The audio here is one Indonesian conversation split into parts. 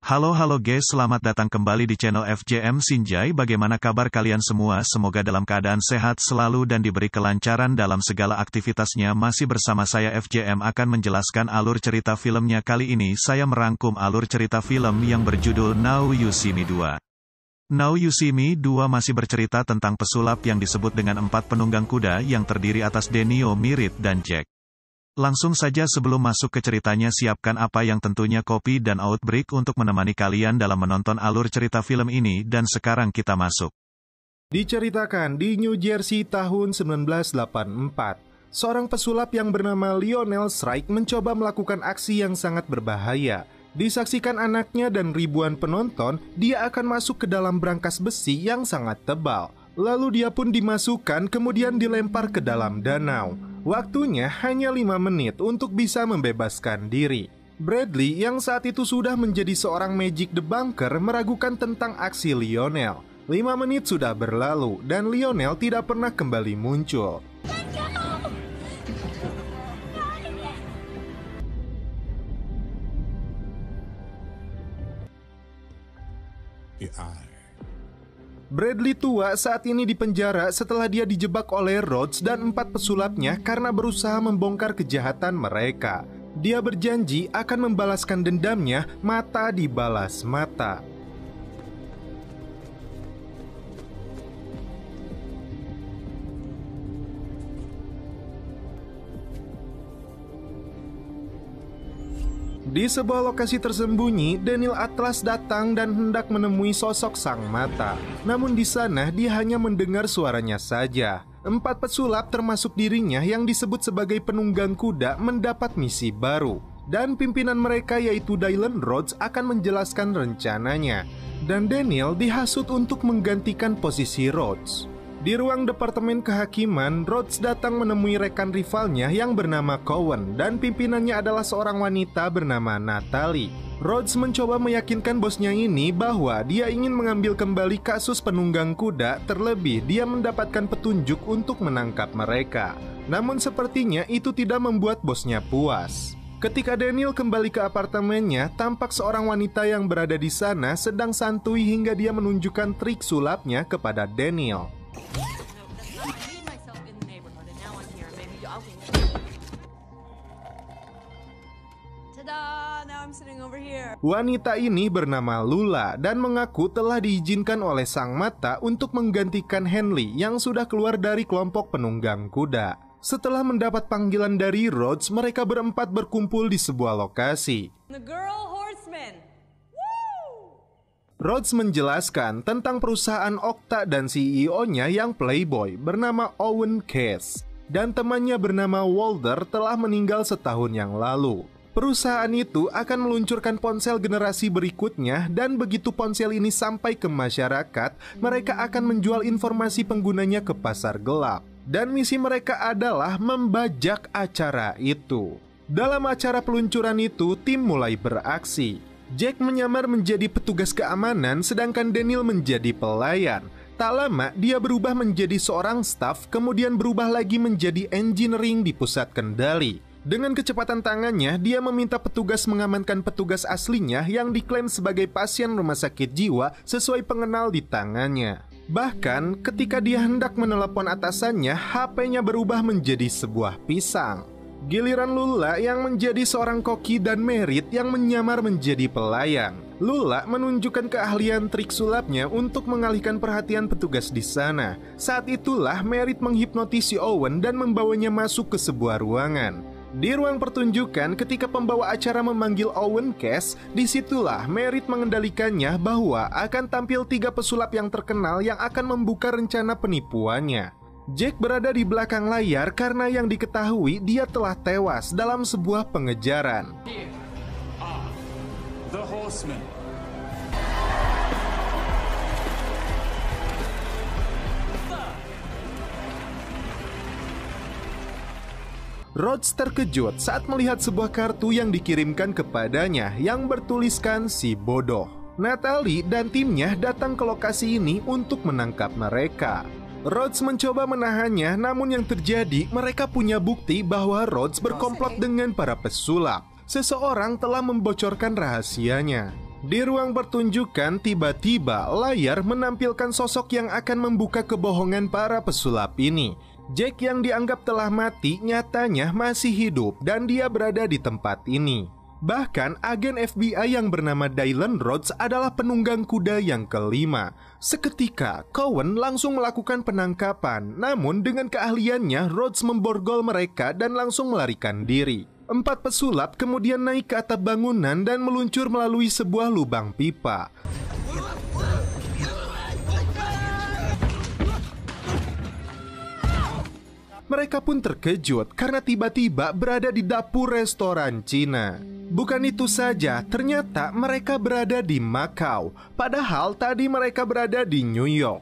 Halo guys, selamat datang kembali di channel FJM Sinjai. Bagaimana kabar kalian semua? Semoga dalam keadaan sehat selalu dan diberi kelancaran dalam segala aktivitasnya. Masih bersama saya FJM akan menjelaskan alur cerita filmnya. Kali ini saya merangkum alur cerita film yang berjudul Now You See Me 2. Now You See Me 2 masih bercerita tentang pesulap yang disebut dengan 4 penunggang kuda yang terdiri atas Denio, Merit, dan Jack. Langsung saja sebelum masuk ke ceritanya, siapkan apa yang tentunya kopi dan Outbreak untuk menemani kalian dalam menonton alur cerita film ini, dan sekarang kita masuk. Diceritakan di New Jersey tahun 1984, seorang pesulap yang bernama Lionel Strike mencoba melakukan aksi yang sangat berbahaya. Disaksikan anaknya dan ribuan penonton, dia akan masuk ke dalam brankas besi yang sangat tebal. Lalu dia pun dimasukkan kemudian dilempar ke dalam danau. Waktunya hanya 5 menit untuk bisa membebaskan diri. Bradley yang saat itu sudah menjadi seorang Magic Debunker meragukan tentang aksi Lionel. 5 menit sudah berlalu dan Lionel tidak pernah kembali muncul. Bradley tua saat ini dipenjara setelah dia dijebak oleh Rhodes dan 4 pesulapnya karena berusaha membongkar kejahatan mereka. Dia berjanji akan membalaskan dendamnya, mata dibalas mata. Di sebuah lokasi tersembunyi, Daniel Atlas datang dan hendak menemui sosok sang mata. Namun di sana dia hanya mendengar suaranya saja. 4 pesulap termasuk dirinya yang disebut sebagai penunggang kuda mendapat misi baru. Dan pimpinan mereka yaitu Dylan Rhodes akan menjelaskan rencananya. Dan Daniel dihasut untuk menggantikan posisi Rhodes. Di ruang Departemen Kehakiman, Rhodes datang menemui rekan rivalnya yang bernama Cowan dan pimpinannya adalah seorang wanita bernama Natalie. Rhodes mencoba meyakinkan bosnya ini bahwa dia ingin mengambil kembali kasus penunggang kuda, terlebih dia mendapatkan petunjuk untuk menangkap mereka. Namun sepertinya itu tidak membuat bosnya puas. Ketika Daniel kembali ke apartemennya, tampak seorang wanita yang berada di sana sedang santuy hingga dia menunjukkan trik sulapnya kepada Daniel. Wanita ini bernama Lula dan mengaku telah diizinkan oleh sang mata untuk menggantikan Henley yang sudah keluar dari kelompok penunggang kuda. Setelah mendapat panggilan dari Rhodes, mereka berempat berkumpul di sebuah lokasi. Rhodes menjelaskan tentang perusahaan Okta dan CEO-nya yang playboy bernama Owen Case dan temannya bernama Walter telah meninggal setahun yang lalu. Perusahaan itu akan meluncurkan ponsel generasi berikutnya dan begitu ponsel ini sampai ke masyarakat, mereka akan menjual informasi penggunanya ke pasar gelap. Dan misi mereka adalah membajak acara itu. Dalam acara peluncuran itu, tim mulai beraksi. Jack menyamar menjadi petugas keamanan sedangkan Daniel menjadi pelayan. Tak lama dia berubah menjadi seorang staf, kemudian berubah lagi menjadi engineering di pusat kendali. Dengan kecepatan tangannya, dia meminta petugas mengamankan petugas aslinya yang diklaim sebagai pasien rumah sakit jiwa sesuai pengenal di tangannya. Bahkan ketika dia hendak menelepon atasannya, HP-nya berubah menjadi sebuah pisang. Giliran Lula yang menjadi seorang koki dan Merit yang menyamar menjadi pelayan. Lula menunjukkan keahlian trik sulapnya untuk mengalihkan perhatian petugas di sana. Saat itulah Merit menghipnotisi Owen dan membawanya masuk ke sebuah ruangan. Di ruang pertunjukan, ketika pembawa acara memanggil Owen Case, disitulah Merit mengendalikannya bahwa akan tampil 3 pesulap yang terkenal yang akan membuka rencana penipuannya. Jack berada di belakang layar karena yang diketahui dia telah tewas dalam sebuah pengejaran. The Horsemen. Rhodes terkejut saat melihat sebuah kartu yang dikirimkan kepadanya yang bertuliskan si bodoh. Natalie dan timnya datang ke lokasi ini untuk menangkap mereka. Rhodes mencoba menahannya, namun yang terjadi mereka punya bukti bahwa Rhodes berkomplot dengan para pesulap. Seseorang telah membocorkan rahasianya. Di ruang pertunjukan, tiba-tiba layar menampilkan sosok yang akan membuka kebohongan para pesulap ini. Jack yang dianggap telah mati nyatanya masih hidup dan dia berada di tempat ini. Bahkan agen FBI yang bernama Dylan Rhodes adalah penunggang kuda yang kelima. Seketika, Cowan langsung melakukan penangkapan. Namun dengan keahliannya, Rhodes memborgol mereka dan langsung melarikan diri. 4 pesulap kemudian naik ke atap bangunan dan meluncur melalui sebuah lubang pipa. Mereka pun terkejut karena tiba-tiba berada di dapur restoran Cina. Bukan itu saja, ternyata mereka berada di Macau. Padahal tadi mereka berada di New York.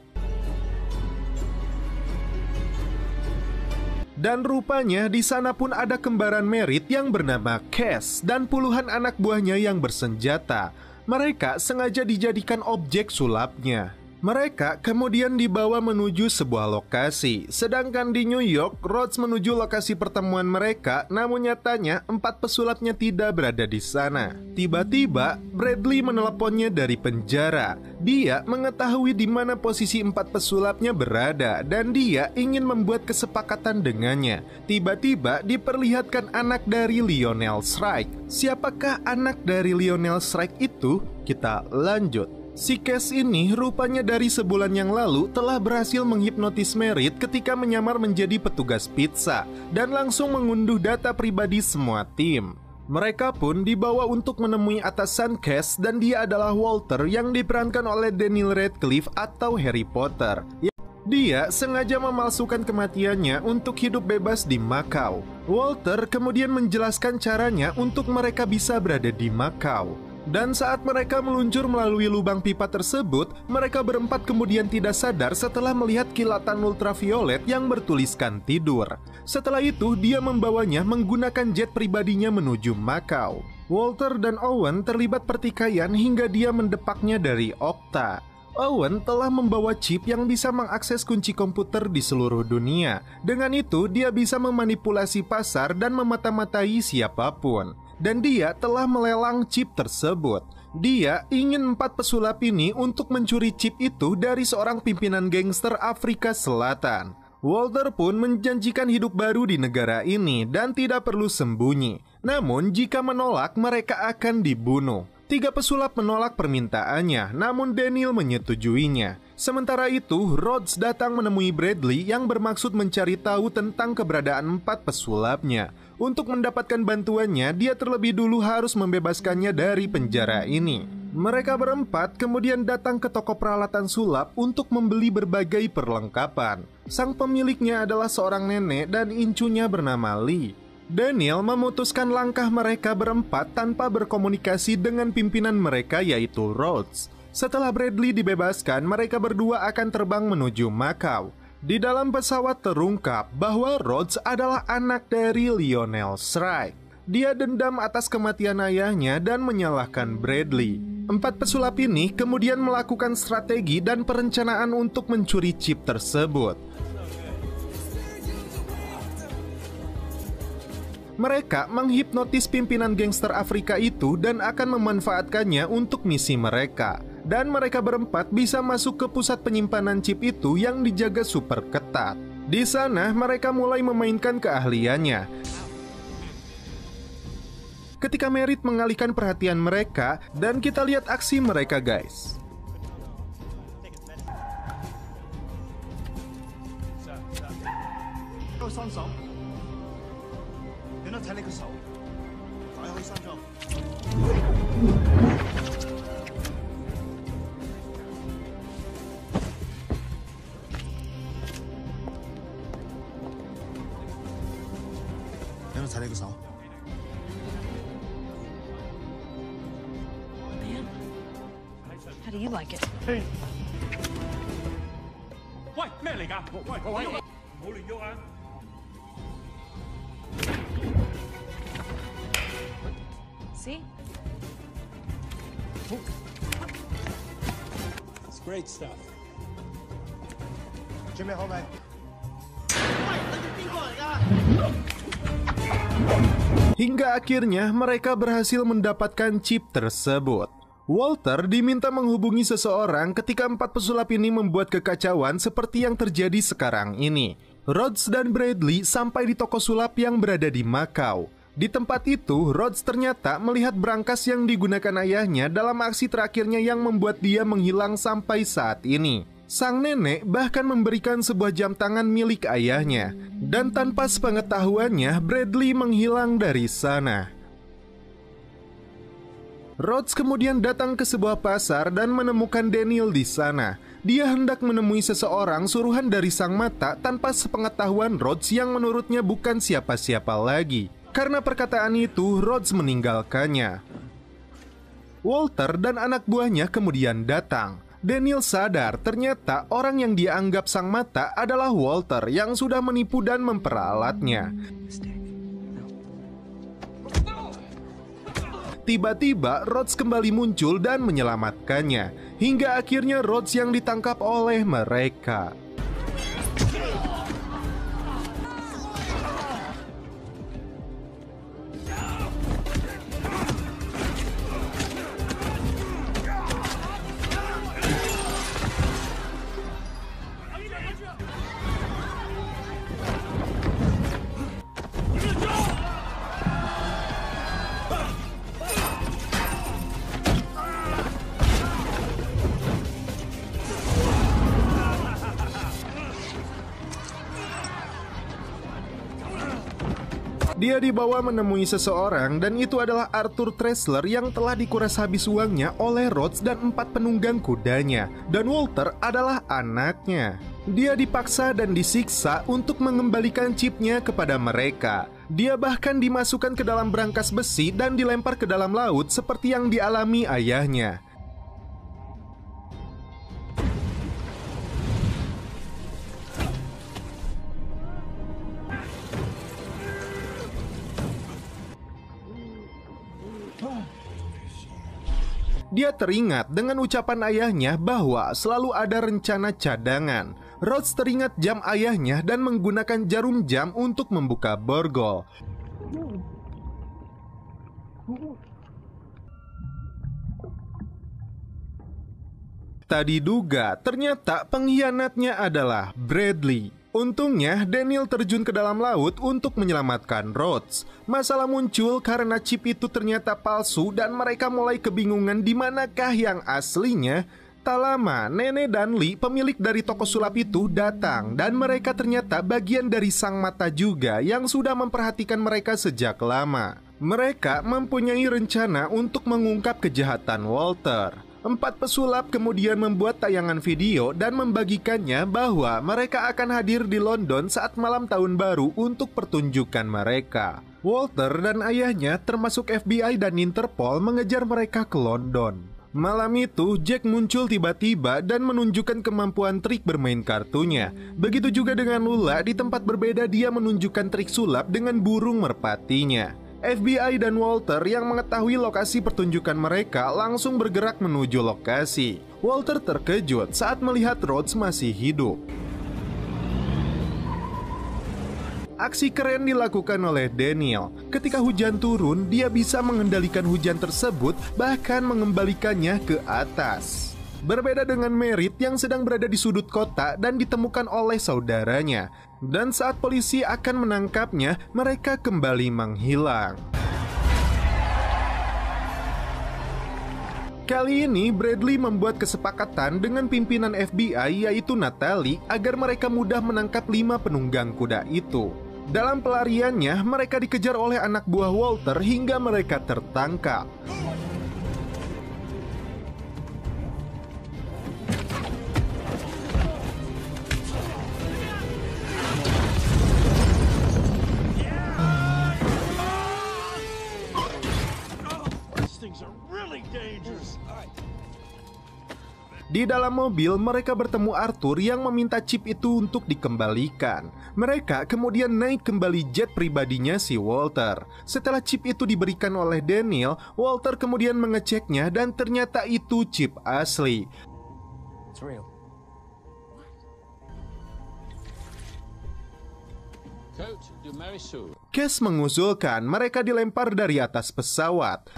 Dan rupanya di sana pun ada kembaran Merritt yang bernama Cass dan puluhan anak buahnya yang bersenjata. Mereka sengaja dijadikan objek sulapnya. Mereka kemudian dibawa menuju sebuah lokasi. Sedangkan di New York, Rhodes menuju lokasi pertemuan mereka, namun nyatanya 4 pesulapnya tidak berada di sana. Tiba-tiba, Bradley meneleponnya dari penjara. Dia mengetahui di mana posisi 4 pesulapnya berada dan dia ingin membuat kesepakatan dengannya. Tiba-tiba diperlihatkan anak dari Lionel Strike. Siapakah anak dari Lionel Strike itu? Kita lanjut. Si Cass ini rupanya dari sebulan yang lalu telah berhasil menghipnotis Merritt ketika menyamar menjadi petugas pizza dan langsung mengunduh data pribadi semua tim. Mereka pun dibawa untuk menemui atasan Cass dan dia adalah Walter yang diperankan oleh Daniel Radcliffe atau Harry Potter. Dia sengaja memalsukan kematiannya untuk hidup bebas di Macau. Walter kemudian menjelaskan caranya untuk mereka bisa berada di Macau. Dan saat mereka meluncur melalui lubang pipa tersebut, mereka berempat kemudian tidak sadar setelah melihat kilatan ultraviolet yang bertuliskan tidur. Setelah itu, dia membawanya menggunakan jet pribadinya menuju Macau. Walter dan Owen terlibat pertikaian hingga dia mendepaknya dari Okta. Owen telah membawa chip yang bisa mengakses kunci komputer di seluruh dunia. Dengan itu, dia bisa memanipulasi pasar dan memata-matai siapapun. Dan dia telah melelang chip tersebut. Dia ingin 4 pesulap ini untuk mencuri chip itu dari seorang pimpinan gangster Afrika Selatan. Walter pun menjanjikan hidup baru di negara ini dan tidak perlu sembunyi. Namun jika menolak, mereka akan dibunuh. 3 pesulap menolak permintaannya, namun Daniel menyetujuinya. Sementara itu, Rhodes datang menemui Bradley yang bermaksud mencari tahu tentang keberadaan 4 pesulapnya. Untuk mendapatkan bantuannya, dia terlebih dulu harus membebaskannya dari penjara ini. Mereka berempat kemudian datang ke toko peralatan sulap untuk membeli berbagai perlengkapan. Sang pemiliknya adalah seorang nenek dan incunya bernama Lee. Daniel memutuskan langkah mereka berempat tanpa berkomunikasi dengan pimpinan mereka yaitu Rhodes. Setelah Bradley dibebaskan, mereka berdua akan terbang menuju Macau. Di dalam pesawat terungkap bahwa Rhodes adalah anak dari Lionel Strike. Dia dendam atas kematian ayahnya dan menyalahkan Bradley. 4 pesulap ini kemudian melakukan strategi dan perencanaan untuk mencuri chip tersebut. Mereka menghipnotis pimpinan gangster Afrika itu dan akan memanfaatkannya untuk misi mereka. Dan mereka berempat bisa masuk ke pusat penyimpanan chip itu yang dijaga super ketat. Di sana mereka mulai memainkan keahliannya. Ketika Merritt mengalihkan perhatian mereka, dan kita lihat aksi mereka guys. How do you like it? 喂，咩嚟㗎？喂，各位，唔好亂喐啊！ See? It's great stuff. 準備好未？ Hingga akhirnya mereka berhasil mendapatkan chip tersebut. Walter diminta menghubungi seseorang ketika 4 pesulap ini membuat kekacauan seperti yang terjadi sekarang ini. Rhodes dan Bradley sampai di toko sulap yang berada di Makau. Di tempat itu, Rhodes ternyata melihat brankas yang digunakan ayahnya dalam aksi terakhirnya yang membuat dia menghilang sampai saat ini. Sang nenek bahkan memberikan sebuah jam tangan milik ayahnya. Dan tanpa sepengetahuannya, Bradley menghilang dari sana. Rhodes kemudian datang ke sebuah pasar dan menemukan Daniel di sana. Dia hendak menemui seseorang suruhan dari Sang Mata tanpa sepengetahuan Rhodes yang menurutnya bukan siapa-siapa lagi. Karena perkataan itu, Rhodes meninggalkannya. Walter dan anak buahnya kemudian datang. Daniel sadar ternyata orang yang dia anggap Sang Mata adalah Walter yang sudah menipu dan memperalatnya. Tiba-tiba Rhodes kembali muncul dan menyelamatkannya. Hingga akhirnya Rhodes yang ditangkap oleh mereka. Dia dibawa menemui seseorang dan itu adalah Arthur Tressler yang telah dikuras habis uangnya oleh Rhodes dan 4 penunggang kudanya. Dan Walter adalah anaknya. Dia dipaksa dan disiksa untuk mengembalikan chipnya kepada mereka. Dia bahkan dimasukkan ke dalam brankas besi dan dilempar ke dalam laut seperti yang dialami ayahnya. Dia teringat dengan ucapan ayahnya bahwa selalu ada rencana cadangan. Rhodes teringat jam ayahnya dan menggunakan jarum jam untuk membuka borgol. Tak diduga, ternyata pengkhianatnya adalah Bradley. Untungnya, Daniel terjun ke dalam laut untuk menyelamatkan Rhodes. Masalah muncul karena chip itu ternyata palsu dan mereka mulai kebingungan di manakah yang aslinya. Tak lama, Nenek dan Lee, pemilik dari toko sulap itu, datang dan mereka ternyata bagian dari Sang Mata juga yang sudah memperhatikan mereka sejak lama. Mereka mempunyai rencana untuk mengungkap kejahatan Walter. 4 pesulap kemudian membuat tayangan video dan membagikannya bahwa mereka akan hadir di London saat malam tahun baru untuk pertunjukan mereka. Walter dan ayahnya termasuk FBI dan Interpol mengejar mereka ke London. Malam itu, Jack muncul tiba-tiba dan menunjukkan kemampuan trik bermain kartunya. Begitu juga dengan Lula, di tempat berbeda dia menunjukkan trik sulap dengan burung merpatinya. FBI dan Walter yang mengetahui lokasi pertunjukan mereka langsung bergerak menuju lokasi. Walter terkejut saat melihat Rhodes masih hidup. Aksi keren dilakukan oleh Daniel. Ketika hujan turun, dia bisa mengendalikan hujan tersebut, bahkan mengembalikannya ke atas. Berbeda dengan Merritt yang sedang berada di sudut kota dan ditemukan oleh saudaranya. Dan saat polisi akan menangkapnya, mereka kembali menghilang. Kali ini Bradley membuat kesepakatan dengan pimpinan FBI yaitu Natalie agar mereka mudah menangkap 5 penunggang kuda itu. Dalam pelariannya, mereka dikejar oleh anak buah Walter hingga mereka tertangkap. Di dalam mobil, mereka bertemu Arthur yang meminta chip itu untuk dikembalikan. Mereka kemudian naik kembali jet pribadinya si Walter. Setelah chip itu diberikan oleh Daniel, Walter kemudian mengeceknya dan ternyata itu chip asli. It's real. Coach, do Mary Sue. Cass mengusulkan mereka dilempar dari atas pesawat.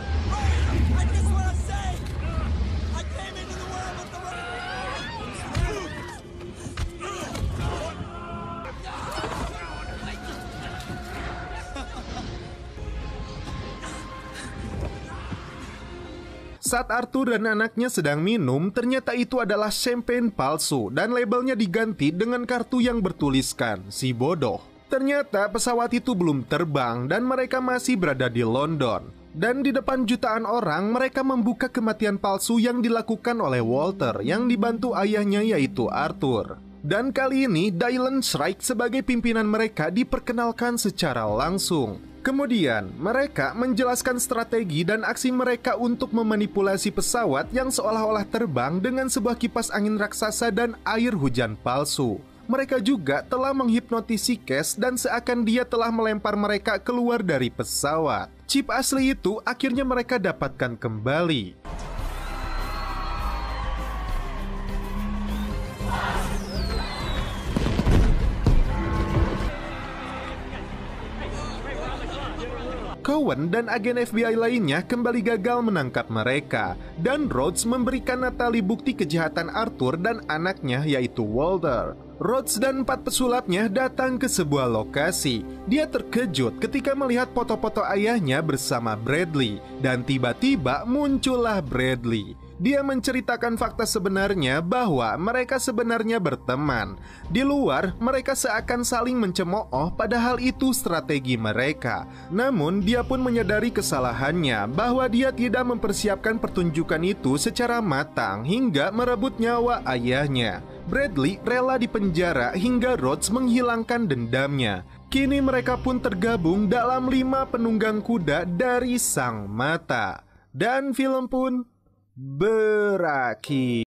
Saat Arthur dan anaknya sedang minum, ternyata itu adalah champagne palsu dan labelnya diganti dengan kartu yang bertuliskan "si bodoh". Ternyata pesawat itu belum terbang dan mereka masih berada di London. Dan di depan jutaan orang, mereka membuka kematian palsu yang dilakukan oleh Walter yang dibantu ayahnya yaitu Arthur. Dan kali ini Dylan Shrike sebagai pimpinan mereka diperkenalkan secara langsung. Kemudian mereka menjelaskan strategi dan aksi mereka untuk memanipulasi pesawat yang seolah-olah terbang dengan sebuah kipas angin raksasa dan air hujan palsu. Mereka juga telah menghipnotisi Cass dan seakan dia telah melempar mereka keluar dari pesawat. Chip asli itu akhirnya mereka dapatkan kembali. Cowan dan agen FBI lainnya kembali gagal menangkap mereka, dan Rhodes memberikan Natalie bukti kejahatan Arthur dan anaknya yaitu Walter. Rhodes dan 4 pesulapnya datang ke sebuah lokasi. Dia terkejut ketika melihat foto-foto ayahnya bersama Bradley, dan tiba-tiba muncullah Bradley. Dia menceritakan fakta sebenarnya bahwa mereka sebenarnya berteman. Di luar, mereka seakan saling mencemooh, padahal itu strategi mereka. Namun, dia pun menyadari kesalahannya bahwa dia tidak mempersiapkan pertunjukan itu secara matang hingga merebut nyawa ayahnya. Bradley rela dipenjara hingga Rhodes menghilangkan dendamnya. Kini mereka pun tergabung dalam 5 penunggang kuda dari Sang Mata. Dan film pun berakhir.